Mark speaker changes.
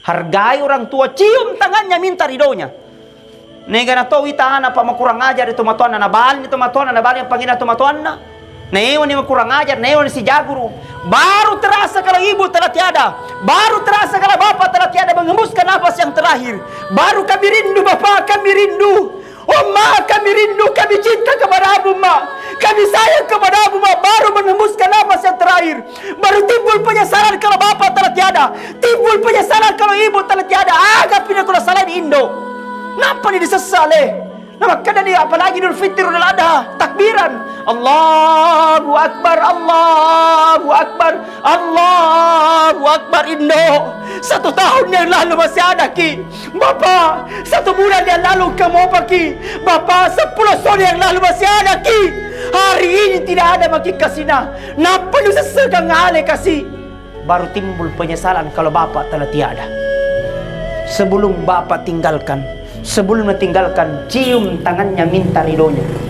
Speaker 1: Hargai orang tua, cium tangannya, minta ridhonya. Nega na to itahan apa makurang ajar itu matuan na bali itu matuan na bali yang pangina itu matuan na. Neon ni kurang ajar, neon si jaguru. Baru terasa kalau ibu telah tiada. Baru terasa kalau bapak telah tiada menghembuskan nafas yang terakhir. Baru kami rindu bapak, kami rindu. Oh ma, kami rindu, kami cinta kepada Abu ma. Kami sayang kepada Abu ma. Baru menghembuskan nafas yang terakhir. Baru timbul penyesalan kalau bapak telah tiada. Timbul penyesalan kalau ibu telah tiada. Agak pindah kalau salah di Indo. Kenapa ini disesali? Nah, makanya dia apalagi Idul Fitri, Idul Adha, takbiran. Allahu Akbar, Allahu Akbar, Allahu Akbar Indo. 1 tahun yang lalu masih ada ki. Bapak, 1 bulan yang lalu kamu apa ki? Bapak, 10 tahun yang lalu masih ada ki. Hari ini tidak ada maki kasina. Napa lu sesegang ngale kasih? Baru timbul penyesalan kalau bapak telah tiada. Sebelum bapak tinggalkan, sebelum meninggalkan, cium tangannya, minta ridhonya.